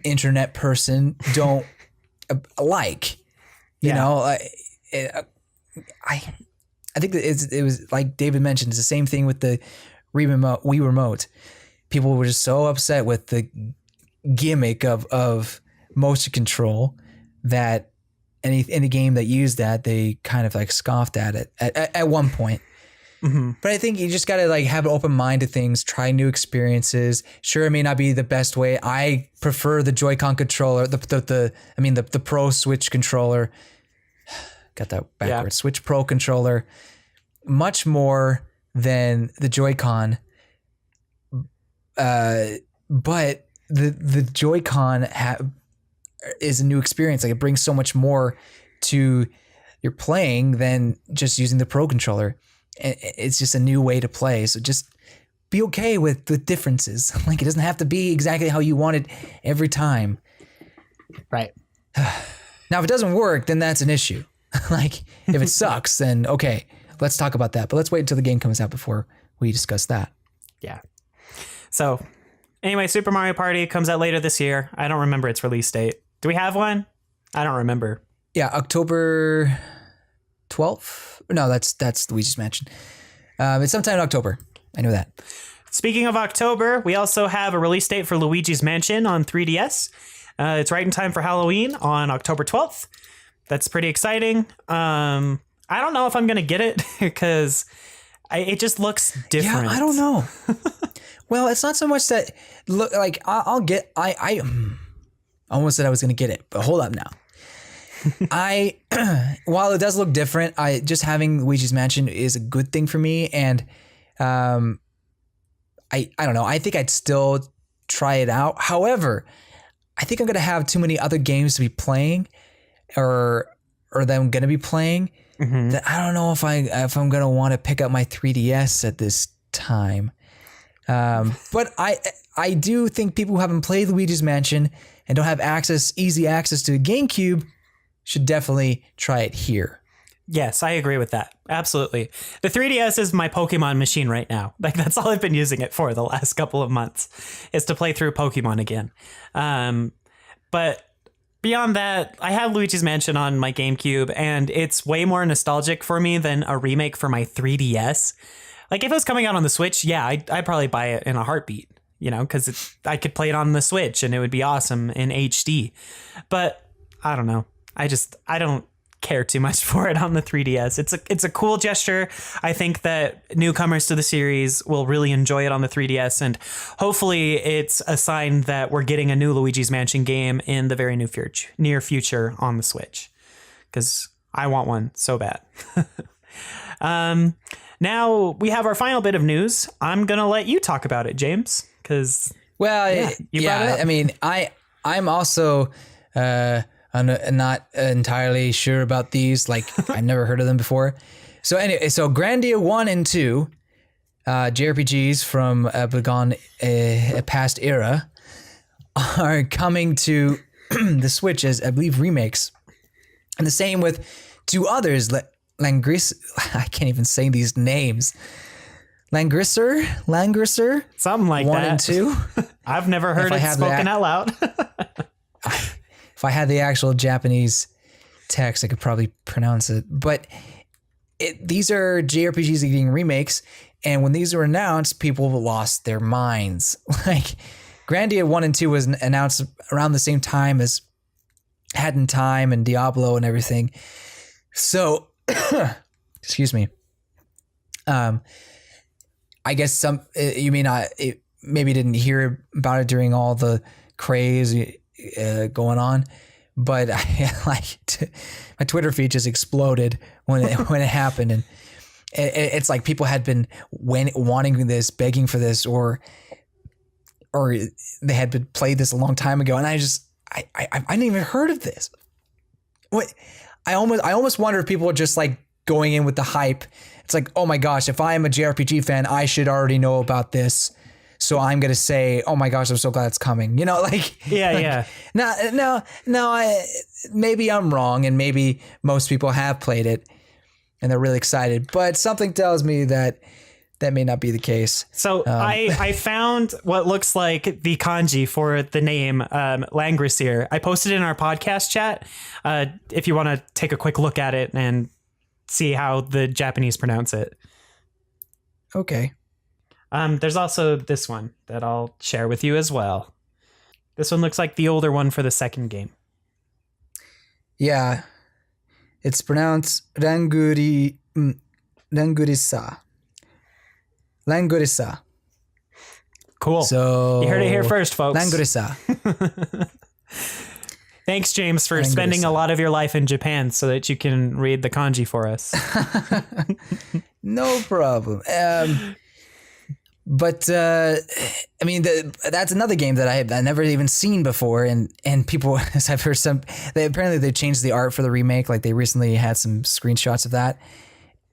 internet person, don't like. You know, I think that it was like David mentioned, it's the same thing with the Wii Remote. People were just so upset with the gimmick of motion control that any game that used that, they kind of like scoffed at it at one point. Mm-hmm. But I think you just got to like have an open mind to things, try new experiences. Sure, it may not be the best way. I prefer the Joy-Con controller, the Pro Switch controller. Got that backwards. Yeah. Switch Pro controller, much more than the Joy-Con. But the Joy-Con is a new experience. Like, it brings so much more to your playing than just using the Pro controller. It's just a new way to play. So just be okay with the differences. Like, it doesn't have to be exactly how you want it every time. Right. Now, if it doesn't work, then that's an issue. Like, if it sucks, then okay, let's talk about that. But let's wait until the game comes out before we discuss that. Yeah. So anyway, Super Mario Party comes out later this year. I don't remember its release date. Do we have one? I don't remember. Yeah, October 12th? No, that's Luigi's Mansion. It's sometime in October. I know that. Speaking of October, we also have a release date for Luigi's Mansion on 3DS. It's right in time for Halloween on October 12th. That's pretty exciting. I don't know if I'm going to get it because it just looks different. Yeah, I don't know. Well, it's not so much that look like I'll get. I almost said I was going to get it, but hold up now. While it does look different, just having Luigi's Mansion is a good thing for me, and I don't know. I think I'd still try it out. However, I think I'm gonna have too many other games to be playing, or that I'm gonna be playing. Mm-hmm. That I don't know if I'm gonna want to pick up my 3DS at this time. But I do think people who haven't played Luigi's Mansion and don't have easy access to a GameCube should definitely try it here. Yes, I agree with that. Absolutely. The 3DS is my Pokemon machine right now. Like, that's all I've been using it for the last couple of months, is to play through Pokemon again. But beyond that, I have Luigi's Mansion on my GameCube, and it's way more nostalgic for me than a remake for my 3DS. Like, if it was coming out on the Switch, yeah, I'd probably buy it in a heartbeat, you know, because I could play it on the Switch and it would be awesome in HD. But I don't know. I don't care too much for it on the 3DS. It's a cool gesture. I think that newcomers to the series will really enjoy it on the 3DS, and hopefully it's a sign that we're getting a new Luigi's Mansion game in the very near future on the Switch, because I want one so bad. Now we have our final bit of news. I'm gonna let you talk about it, James, because you brought it up. I mean, I'm also I'm not entirely sure about these. Like, I've never heard of them before. So anyway, Grandia 1 and 2, JRPGs from a past era, are coming to the Switch as, I believe, remakes. And the same with two others, Langris. I can't even say these names. Langrisser, something like 1 that. and 2. I've never heard it spoken out loud. If I had the actual Japanese text, I could probably pronounce it. But these are JRPGs getting remakes, and when these were announced, people lost their minds. Like, Grandia 1 and 2 was announced around the same time as Hat in Time and Diablo and everything. So, excuse me. I guess you may not, maybe didn't hear about it during all the craze going on, but my Twitter feed just exploded when it happened, and it's like people had been wanting this, begging for this, or they had been played this a long time ago, and I didn't even heard of this. What I almost wonder if people are just like going in with the hype. It's like, oh my gosh, if I am a JRPG fan, I should already know about this. So I'm going to say, oh my gosh, I'm so glad it's coming. You know, like, yeah. No, maybe I'm wrong, and maybe most people have played it and they're really excited, but something tells me that may not be the case. So I found what looks like the kanji for the name Langrisser. I posted it in our podcast chat. If you want to take a quick look at it and see how the Japanese pronounce it. Okay. There's also this one that I'll share with you as well. This one looks like the older one for the second game. Yeah. It's pronounced Langurisa. Cool. So you heard it here first, folks. Langurisa. Thanks, James, for spending a lot of your life in Japan so that you can read the kanji for us. No problem. But I mean, that's another game that I've never even seen before, and people, as I've heard, they changed the art for the remake. Like, they recently had some screenshots of that,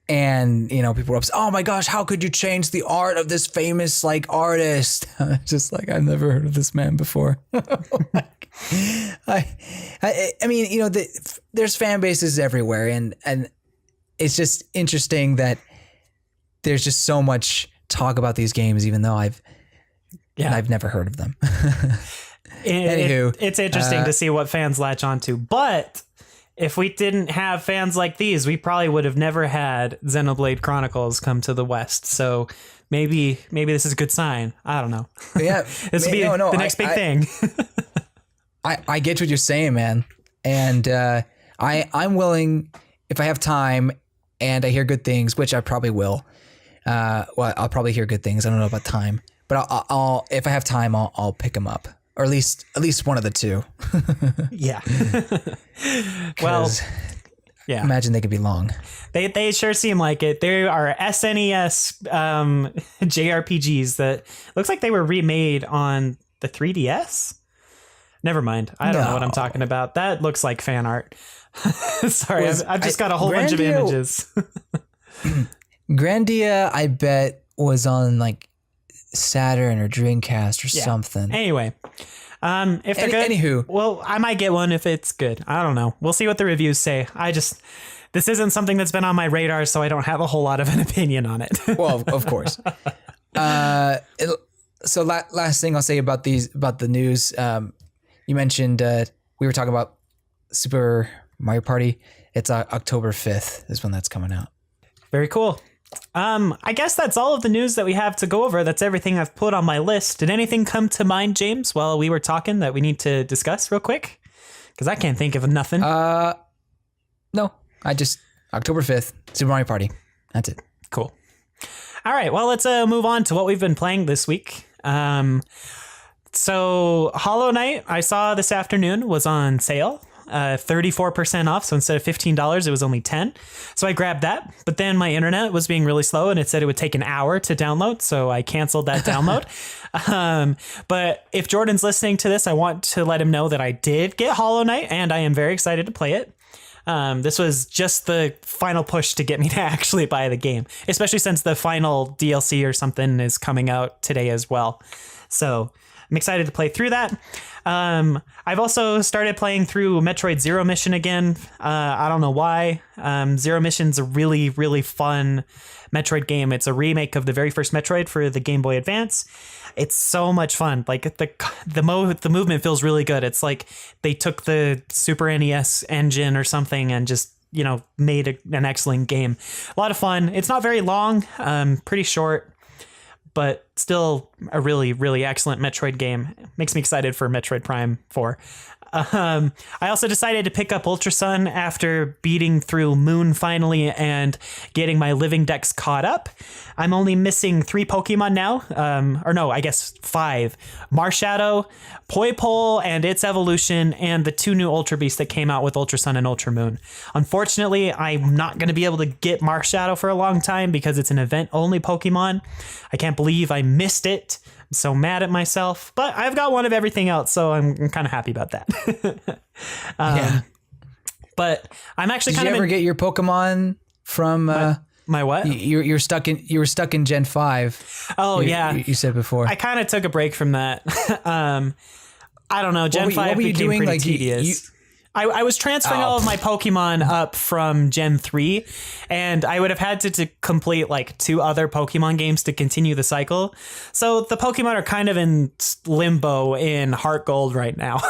And, people were upset. Oh my gosh, how could you change the art of this famous artist? Just I've never heard of this man before. I mean, there's fan bases everywhere, and it's just interesting that there's just so much talk about these games, even though I've never heard of them. Anywho, it's interesting to see what fans latch onto, but if we didn't have fans like these, we probably would have never had Xenoblade Chronicles come to the West. So maybe this is a good sign. I don't know. Yeah, this will be the next big thing. I get what you're saying, man, and I'm willing, if I have time and I hear good things, which I probably will. I'll probably hear good things. I don't know about time, but I'll if I have time, I'll pick them up. Or at least one of the two. Yeah. Well, yeah. Imagine they could be long. They sure seem like it. There are SNES JRPGs that looks like they were remade on the 3DS. Never mind. I don't know what I'm talking about. That looks like fan art. Sorry, I've just got a whole bunch of images. Grandia, I bet, was on Saturn or Dreamcast or something. Anyway, if they're good, anywho, well, I might get one if it's good. I don't know. We'll see what the reviews say. This isn't something that's been on my radar, so I don't have a whole lot of an opinion on it. Well, of course. So last thing I'll say about the news. You mentioned we were talking about Super Mario Party. It's October 5th is when that's coming out. Very cool. I guess that's all of the news that we have to go over. That's everything I've put on my list. Did anything come to mind, James, while we were talking that we need to discuss real quick? Because I can't think of nothing. No, October 5th, Super Mario Party. That's it. Cool. All right, well, let's move on to what we've been playing this week. So Hollow Knight, I saw this afternoon, was on sale. 34% off. So instead of $15, it was only $10. So I grabbed that, but then my internet was being really slow and it said it would take an hour to download. So I canceled that download. But if Jordan's listening to this, I want to let him know that I did get Hollow Knight and I am very excited to play it. This was just the final push to get me to actually buy the game, especially since the final DLC or something is coming out today as well. So I'm excited to play through that. I've also started playing through Metroid Zero Mission again. I don't know why. Zero Mission's a really, really fun Metroid game. It's a remake of the very first Metroid for the Game Boy Advance. It's so much fun. The movement feels really good. It's like they took the Super NES engine or something and just, made an excellent game. A lot of fun. It's not very long, pretty short, but still a really, really excellent Metroid game. Makes me excited for Metroid Prime 4. I also decided to pick up Ultra Sun after beating through Moon finally and getting my living decks caught up. I'm only missing 3 Pokemon now. I guess 5. Marshadow, Poipole and its evolution, and the 2 new Ultra Beasts that came out with Ultra Sun and Ultra Moon. Unfortunately, I'm not going to be able to get Marshadow for a long time because it's an event-only Pokemon. I can't believe I missed it. I'm so mad at myself, but I've got one of everything else, so I'm kind of happy about that. Yeah. But I'm actually Did you ever get your Pokemon from my what? You were stuck in Gen 5. Oh, yeah. You said before. I kind of took a break from that. I don't know. Gen 5 became pretty tedious. I was transferring all of my Pokemon up from Gen 3, and I would have had to complete 2 other Pokemon games to continue the cycle. So the Pokemon are kind of in limbo in Heart Gold right now.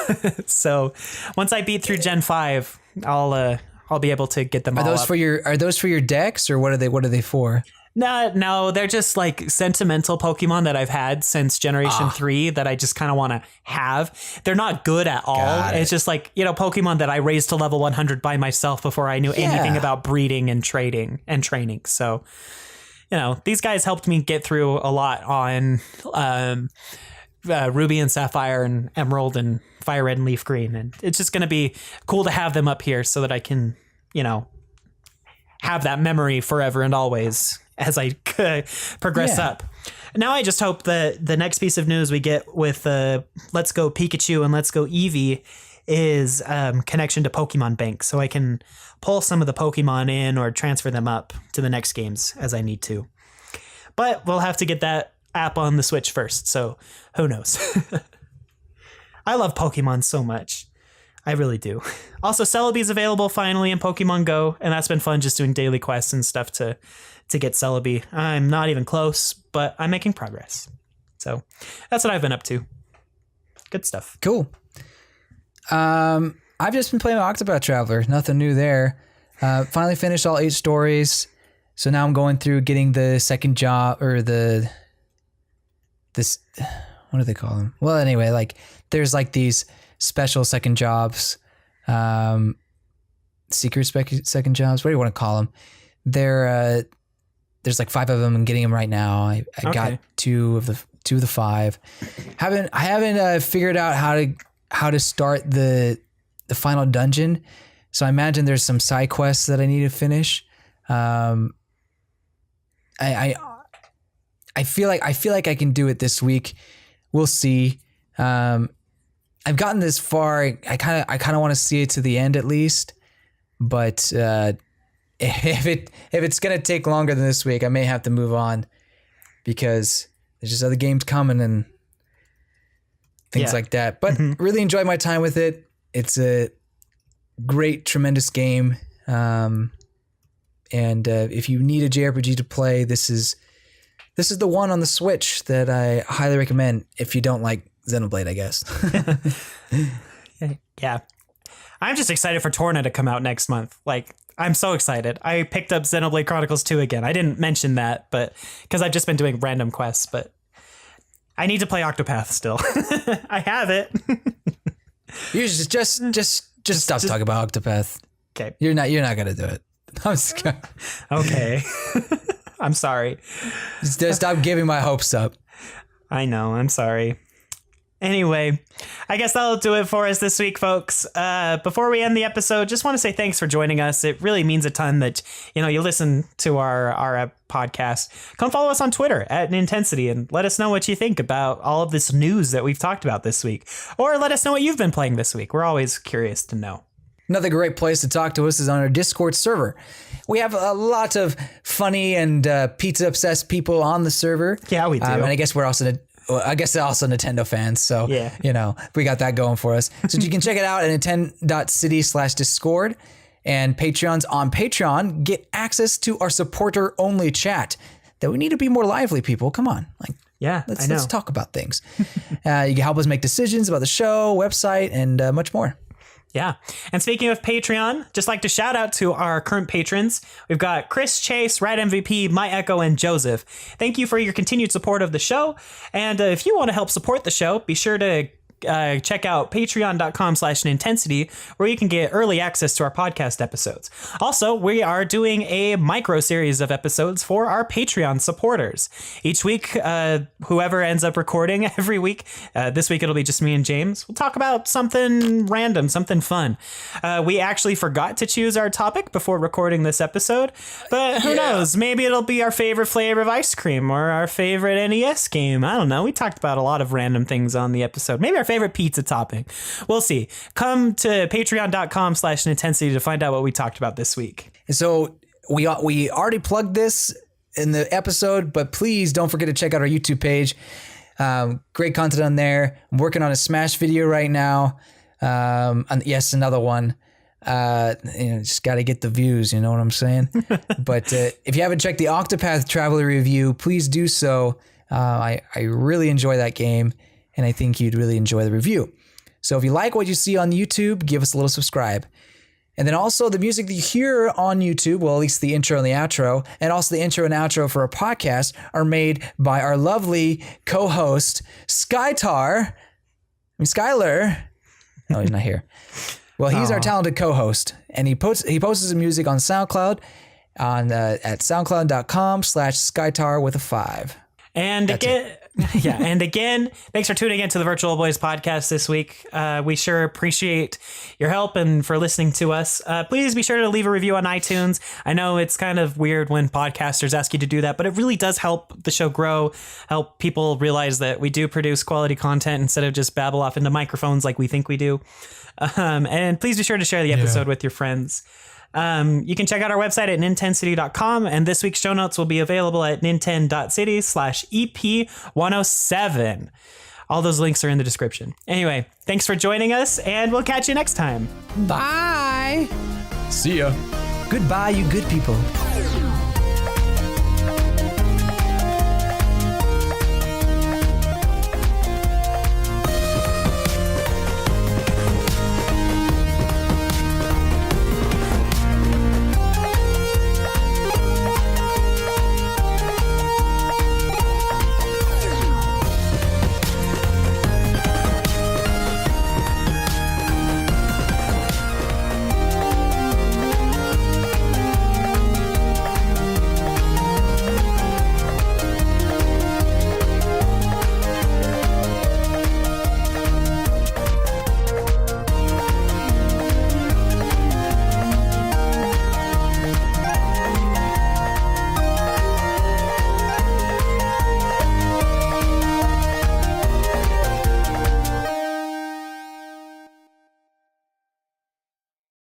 So once I beat through Gen 5, I'll be able to get them all up. Are those for your decks, or what are they for? No, they're just sentimental Pokemon that I've had since Generation 3 that I just kind of want to have. They're not good at all. It's just Pokemon that I raised to level 100 by myself before I knew anything about breeding and trading and training. So, these guys helped me get through a lot on Ruby and Sapphire and Emerald and Fire Red and Leaf Green. And it's just going to be cool to have them up here so that I can, have that memory forever and always as I progress up. Now I just hope that the next piece of news we get with Let's Go Pikachu and Let's Go Eevee is connection to Pokemon Bank, so I can pull some of the Pokemon in or transfer them up to the next games as I need to. But we'll have to get that app on the Switch first, so who knows. I love Pokemon so much. I really do. Also, Celebi's available finally in Pokemon Go, and that's been fun just doing daily quests and stuff to get Celebi. I'm not even close, but I'm making progress. So that's what I've been up to. Good stuff. Cool. I've just been playing Octopath Traveler. Nothing new there. Finally finished all 8 stories. So now I'm going through getting the second job, or what do they call them? Well, anyway, like there's like these special second jobs, secret second jobs. What do you want to call them? There's like 5 of them. I'm getting them right now. I got 2 of the 5. I haven't figured out how to start the final dungeon. So I imagine there's some side quests that I need to finish. I feel like I can do it this week. We'll see. I've gotten this far. I kind of want to see it to the end at least. But if it's gonna take longer than this week, I may have to move on because there's just other games coming and things like that. But really enjoyed my time with it. It's a great, tremendous game. And if you need a JRPG to play, this is the one on the Switch that I highly recommend if you don't like Xenoblade, I guess. Yeah. I'm just excited for Torna to come out next month. Like, I'm so excited. I picked up Xenoblade Chronicles 2 again. I didn't mention that, but because I've just been doing random quests, but I need to play Octopath still. I have it. You just stop talking about Octopath. Okay. You're not gonna do it. I'm just gonna... Okay. I'm sorry. Just stop giving my hopes up. I know. I'm sorry. Anyway, I guess that'll do it for us this week, folks. Before we end the episode, just want to say thanks for joining us. It really means a ton that, you listen to our podcast. Come follow us on Twitter at Nintensity and let us know what you think about all of this news that we've talked about this week. Or let us know what you've been playing this week. We're always curious to know. Another great place to talk to us is on our Discord server. We have a lot of funny and pizza-obsessed people on the server. Yeah, we do. And I guess we're also... I guess they're also Nintendo fans, so yeah. We got that going for us. So you can check it out at nintendo.city/discord, and Patreons on Patreon get access to our supporter-only chat. That we need to be more lively, people. Come on, let's talk about things. You can help us make decisions about the show, website, and much more. Yeah. And speaking of Patreon, just like to shout out to our current patrons. We've got Chris, Chase, Ratmvp, MyEcho, and Joseph. Thank you for your continued support of the show. And if you want to help support the show, be sure to check out patreon.com/Nintensity, where you can get early access to our podcast episodes. Also, we are doing a micro series of episodes for our Patreon supporters. Each week, whoever ends up recording every week, this week it'll be just me and James, we'll talk about something random, something fun. We actually forgot to choose our topic before recording this episode, but who knows? Maybe it'll be our favorite flavor of ice cream or our favorite NES game. I don't know. We talked about a lot of random things on the episode. Maybe our favorite pizza topping. We'll see. Come to patreon.com/Nintensity to find out what we talked about this week. So we already plugged this in the episode, but please don't forget to check out our YouTube page. Great content on there. I'm working on a Smash video right now. Yes, another one. Just got to get the views, you know what I'm saying? But if you haven't checked the Octopath Traveler review, please do so. I really enjoy that game, and I think you'd really enjoy the review. So if you like what you see on YouTube, give us a little subscribe. And then also the music that you hear on YouTube, well, at least the intro and the outro, and also the intro and outro for our podcast are made by our lovely co-host, Skylar. No, he's not here. Well, he's our talented co-host, and he posts his music on SoundCloud at soundcloud.com/Skytar with a 5. And Yeah. And again, thanks for tuning into the Virtual Boys podcast this week. We sure appreciate your help and for listening to us. Please be sure to leave a review on iTunes. I know it's kind of weird when podcasters ask you to do that, but it really does help the show grow, help people realize that we do produce quality content instead of just babble off into microphones like we think we do. And please be sure to share the episode with your friends. You can check out our website at nintendcity.com, and this week's show notes will be available at nintend.city/EP107. All those links are in the description. Anyway, thanks for joining us, and we'll catch you next time. Bye. See ya. Goodbye, you good people.